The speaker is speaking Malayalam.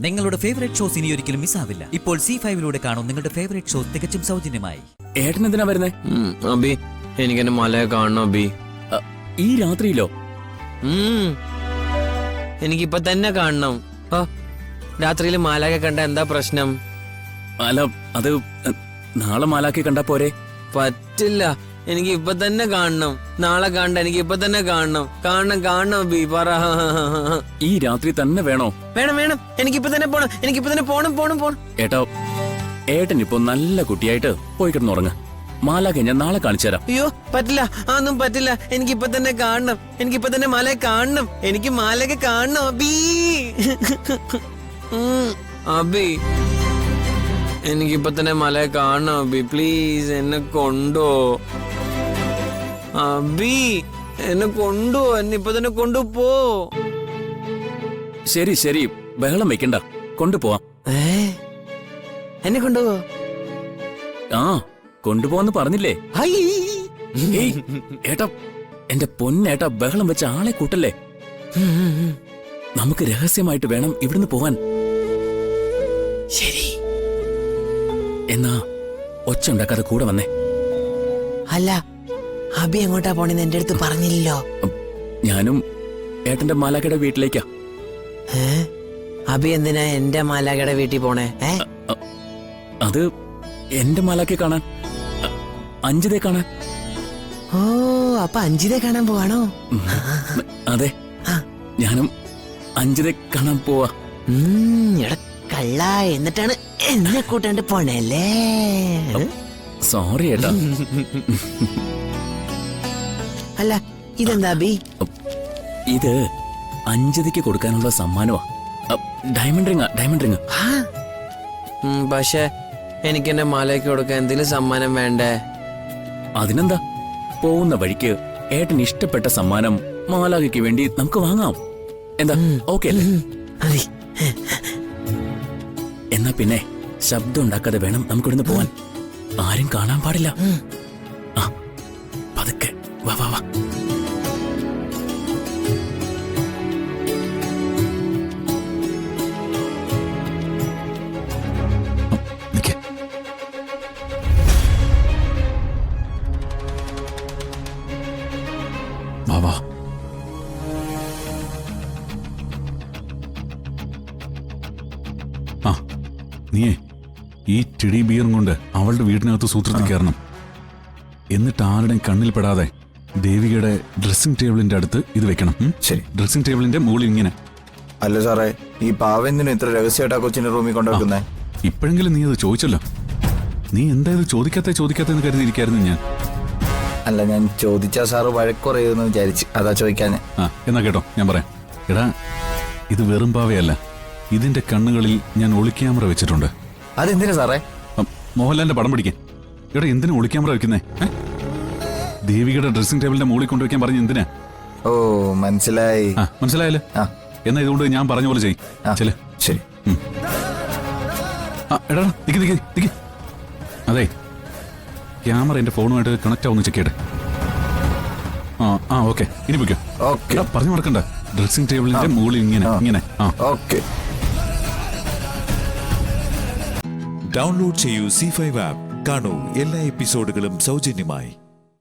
നിങ്ങളുടെ ഫേവറേറ്റ് ഷോസ് ഇനി ഒരിക്കലും മിസ്സാവില്ല. ഇപ്പോൾ C5 കാണും നിങ്ങളുടെ ഫേവറേറ്റ് ഷോസ് തികച്ചും സൗജന്യമായി. ഏട്ടൻ എന്തിനാ വരുന്നേ? അബി, എനിക്ക് എന്നെ മലയെ കാണണം അബി. ഈ രാത്രിയിലോ? എനിക്കിപ്പൊ തന്നെ കാണണം. രാത്രിയിൽ മാലാക്കെ കണ്ട എന്താ പ്രശ്നം? അല്ല, അത് നാളെ മാലാക്കി കണ്ടാ പോരെ? പറ്റില്ല, എനിക്ക് ഇപ്പൊ തന്നെ കാണണം. നാളെ കാണണ്ട, എനിക്ക് ഇപ്പൊ തന്നെ കാണണം. കാണണം അബി, പറ. ഈ രാത്രി തന്നെ വേണോ? വേണം, എനിക്കിപ്പൊ തന്നെ പോണം. എനിക്കിപ്പൊ തന്നെ പോണം. ഏട്ടോ, ഏട്ടൻ ഇപ്പൊ നല്ല കുട്ടിയായിട്ട് പോയി കിടന്നുറങ്ങ. മാലാക്കെ ഞാൻ നാളെ കാണിച്ചു തരാം. അയ്യോ, പറ്റില്ല, അതൊന്നും പറ്റില്ല. എനിക്കിപ്പൊ തന്നെ കാണണം. എനിക്കിപ്പൊ തന്നെ മാലയെ കാണണം. എനിക്ക് മാലയൊക്കെ കാണണം അബി. അബി, എനിക്കിപ്പൊ തന്നെ മലയെ കാണണം അബി. പ്ലീസ് എന്നെ കൊണ്ടോ അബി, എന്നെ കൊണ്ടോ. എന്നെ ഇപ്പൊ തന്നെ കൊണ്ടുപോ. ശരി, ബഹളം വെക്കണ്ട, കൊണ്ടുപോവാം. എന്നെ കൊണ്ടുപോ. ആ, കൊണ്ടുപോവാന്ന് പറഞ്ഞില്ലേ? ഏയ്, ഏട്ടാ, എന്റെ പൊന്നേട്ടാ, ബഹളം വെച്ച ആളെ കൂട്ടല്ലേ. നമുക്ക് രഹസ്യമായിട്ട് വേണം ഇവിടുന്ന് പോവാൻ. ശരി, എന്നാ ഒച്ച ഉണ്ടാക്കാതെ കൂടെ വന്നേ. അല്ല, അബി എങ്ങോട്ടാ പോണെന്ന് എന്റെ അടുത്ത് പറഞ്ഞില്ലല്ലോ. ഞാനും ഏട്ടന്റെ മാലാക്കയുടെ വീട്ടിലേക്കാ. അബി എന്തിനാ എന്റെ മാലാക്കയുടെ വീട്ടിൽ പോണേ? അത് എന്റെ മാലാക്കെ കാണാൻ, അഞ്ജിതയെ കാണാൻ. ഓ, അപ്പൊ അഞ്ജിതയെ കാണാൻ പോവാണോ? അതെ, ഞാനും അഞ്ജിതയെ കാണാൻ പോവാ. കള്ള, എന്നിട്ടാണ് എന്നെ കൂട്ടാണ്ട് പോണല്ലേ? സോറി ഏട്ടാ. അല്ല, ഇതെന്താ അബി? ഇത് അഞ്ജിതയ്ക്ക് കൊടുക്കാനുള്ള സമ്മാനമാ. Diamond ring. പക്ഷെ എനിക്ക് എന്നെ മാലയ്ക്ക് കൊടുക്കാൻ എന്തെങ്കിലും സമ്മാനം വേണ്ടേ? അതിനെന്താ, പോകുന്ന വഴിക്ക് ഏട്ടന് ഇഷ്ടപ്പെട്ട സമ്മാനം മാലാഖയ്ക്ക് വേണ്ടി നമുക്ക് വാങ്ങാം. എന്താ, ഓക്കെ അല്ലേ? എന്നാ പിന്നെ ശബ്ദം ഉണ്ടാക്കാതെ വേണം നമുക്കിവിടുന്ന് പോവാൻ. ആരും കാണാൻ പാടില്ല. ആ, പതുക്കെ വാ. വാ. ആ, നീയേ ഈ ടെഡി ബിയറും കൊണ്ട് അവളുടെ വീടിനകത്ത് സൂത്രത്തിൽ കയറണം. എന്നിട്ട് ആരുടെയും കണ്ണിൽ പെടാതെ ദേവികയുടെ ഡ്രസ്സിംഗ് ടേബിളിന്റെ അടുത്ത് ഇത് വെക്കണം. ശരി. ഡ്രസ്സിംഗ് ടേബിളിന്റെ മുകളിൽ ഇങ്ങനെ. അല്ല സാറേ, ഈ പാവെന്തിനും ഇത്ര രഹസ്യമായിട്ടാ കൊച്ചിന്റെ റൂമിൽ കൊണ്ടുവെക്കുന്നേ? ഇപ്പോഴെങ്കിലും നീ അത് ചോദിച്ചല്ലോ. നീ എന്താ ഇത് ചോദിക്കാത്തെന്ന് കരുതിയിരിക്കായിരുന്നു ഞാൻ. അല്ല, ഞാൻ ചോദിച്ചാ സാറ് വഴക്കുറയുമെന്ന് വിചാരിച്ച്, അതാ ചോദിക്കാൻ. എന്നാ കേട്ടോ, ഞാൻ പറയാം. എടാ, ഇത് വെറും പാവയല്ല. ഇതിന്റെ കണ്ണുകളിൽ ഞാൻ ഒളിക്യാമറ വെച്ചിട്ടുണ്ട്. അതെന്തിനാ സാറേ? മോഹൻലാലിന്റെ പടം പിടിക്കാൻ. എടാ, എന്തിനാ ഒളിക്യാമറ വെക്കുന്നേ? ദേവികയുടെ ഡ്രസ്സിംഗ് ടേബിളിന്റെ മുകളിൽ കൊണ്ടുവയ്ക്കാൻ പറഞ്ഞ എന്തിനാ? ഓ, മനസ്സിലായി. മനസ്സിലായല്ലോ. എന്നാ ഇതുകൊണ്ട് ഞാൻ പറഞ്ഞ പോലെ ചെയ്യ്. ശരി. എടാ, നിക്ക്. അതെ, ക്യാമറ എന്റെ ഫോണുമായിട്ട് കണക്ട് ആവുന്ന ചെക്ക് ചെയ്യട്ടെ. ഓക്കെ, ഇനി പോയിക്കോ. ഓക്കെ, പറഞ്ഞു മറക്കണ്ട. ഡ്രസ്സിംഗ് ടേബിളിന്റെ മുകളിൽ ഇങ്ങനെ. ഓക്കെ. ഡൗൺലോഡ് ചെയ്യൂ C5 ആപ്പ്. കാണൂ എല്ലാ എപ്പിസോഡുകളും സൗജന്യമായി.